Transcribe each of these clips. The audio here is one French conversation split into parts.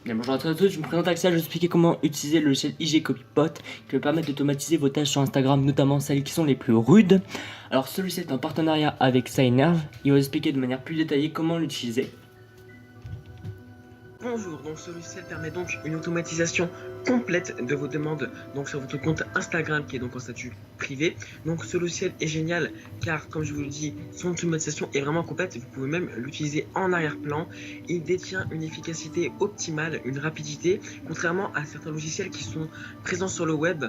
Bien, bonjour à tous, je me présente Axel, je vais vous expliquer comment utiliser le logiciel IG Copypot qui va permettre d'automatiser vos tâches sur Instagram, notamment celles qui sont les plus rudes. Alors celui-ci est en partenariat avec Synerve, il va vous expliquer de manière plus détaillée comment l'utiliser. Bonjour, donc ce logiciel permet donc une automatisation complète de vos demandes donc sur votre compte Instagram qui est donc en statut privé. Donc ce logiciel est génial car comme je vous le dis, son automatisation est vraiment complète, vous pouvez même l'utiliser en arrière-plan. Il détient une efficacité optimale, une rapidité, contrairement à certains logiciels qui sont présents sur le web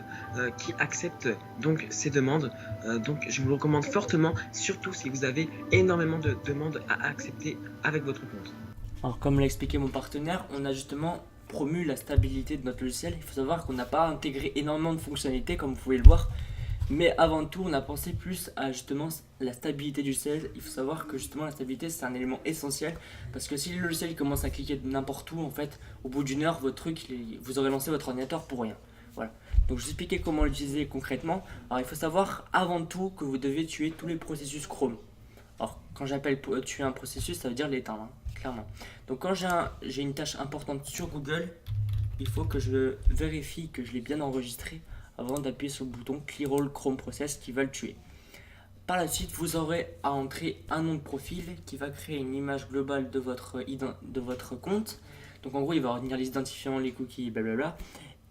qui acceptent donc ces demandes. Donc je vous le recommande fortement, surtout si vous avez énormément de demandes à accepter avec votre compte. Alors comme l'a expliqué mon partenaire, on a justement promu la stabilité de notre logiciel. Il faut savoir qu'on n'a pas intégré énormément de fonctionnalités comme vous pouvez le voir. Mais avant tout, on a pensé plus à justement la stabilité du logiciel. Il faut savoir que justement la stabilité c'est un élément essentiel parce que si le logiciel commence à cliquer n'importe où, en fait, au bout d'une heure, votre truc, vous aurez lancé votre ordinateur pour rien. Voilà. Donc je vais expliquer comment l'utiliser concrètement. Alors il faut savoir avant tout que vous devez tuer tous les processus Chrome. Alors quand j'appelle tuer un processus, ça veut dire l'éteindre, hein, clairement. Donc quand j'ai une tâche importante sur Google, il faut que je vérifie que je l'ai bien enregistré avant d'appuyer sur le bouton Clear All Chrome Process qui va le tuer. Par la suite, vous aurez à entrer un nom de profil qui va créer une image globale de votre compte. Donc en gros, il va retenir les identifiants, les cookies, blablabla.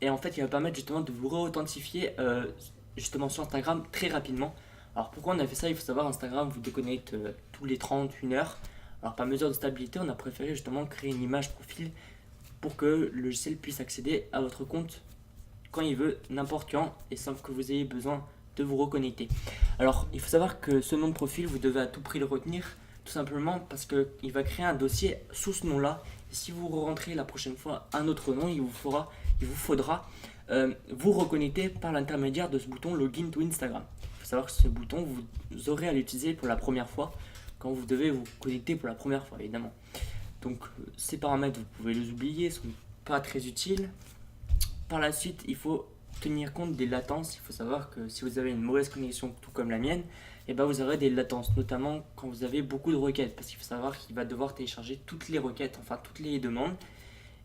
Et en fait, il va permettre justement de vous réauthentifier justement sur Instagram très rapidement. Alors pourquoi on a fait ça? Il faut savoir, Instagram vous déconnecte tous les 31 heures. Alors par mesure de stabilité, on a préféré justement créer une image profil pour que le logiciel puisse accéder à votre compte quand il veut, n'importe quand, et sans que vous ayez besoin de vous reconnecter. Alors, il faut savoir que ce nom de profil, vous devez à tout prix le retenir, tout simplement parce qu'il va créer un dossier sous ce nom-là. Et si vous rentrez la prochaine fois un autre nom, il vous faudra vous reconnecter par l'intermédiaire de ce bouton Login to Instagram. Il faut savoir que ce bouton, vous aurez à l'utiliser pour la première fois, quand vous devez vous connecter pour la première fois, évidemment. Donc, ces paramètres, vous pouvez les oublier, ne sont pas très utiles. Par la suite, il faut tenir compte des latences. Il faut savoir que si vous avez une mauvaise connexion, tout comme la mienne, vous aurez des latences, notamment quand vous avez beaucoup de requêtes. Parce qu'il faut savoir qu'il va devoir télécharger toutes les requêtes, enfin toutes les demandes,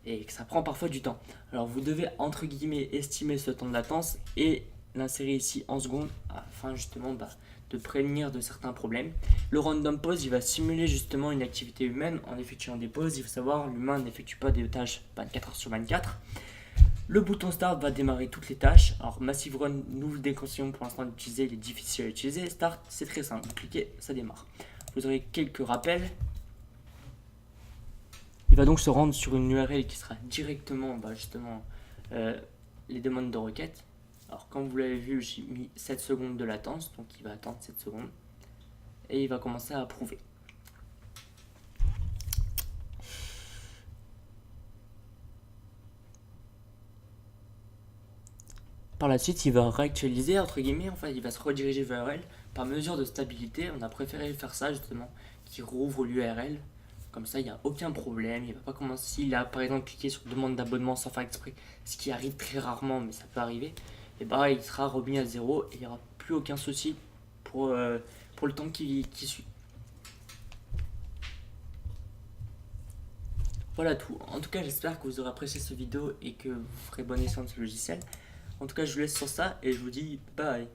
et que ça prend parfois du temps. Alors vous devez, entre guillemets, estimer ce temps de latence et l'insérer ici en secondes, afin justement de prévenir de certains problèmes. Le random pause, il va simuler justement une activité humaine en effectuant des pauses. Il faut savoir, l'humain n'effectue pas des tâches 24 heures sur 24. Le bouton Start va démarrer toutes les tâches. Alors Massive Run, nous vous déconseillons pour l'instant d'utiliser, il est difficile à utiliser. Start, c'est très simple, vous cliquez, ça démarre. Vous aurez quelques rappels. Il va donc se rendre sur une URL qui sera directement justement les demandes de requête. Alors comme vous l'avez vu, j'ai mis 7 secondes de latence, donc il va attendre 7 secondes. Et il va commencer à approuver. Par la suite, il va réactualiser, entre guillemets, enfin, il va se rediriger vers l'URL. Par mesure de stabilité, on a préféré faire ça justement, qui rouvre l'URL. Comme ça, il n'y a aucun problème. Il va pas commencer, s'il a par exemple cliqué sur demande d'abonnement sans faire exprès, ce qui arrive très rarement, mais ça peut arriver, et il sera remis à zéro et il n'y aura plus aucun souci pour le temps qui suit. Voilà tout. En tout cas, j'espère que vous aurez apprécié cette vidéo et que vous ferez bon escient de ce logiciel. En tout cas, je vous laisse sur ça et je vous dis bye.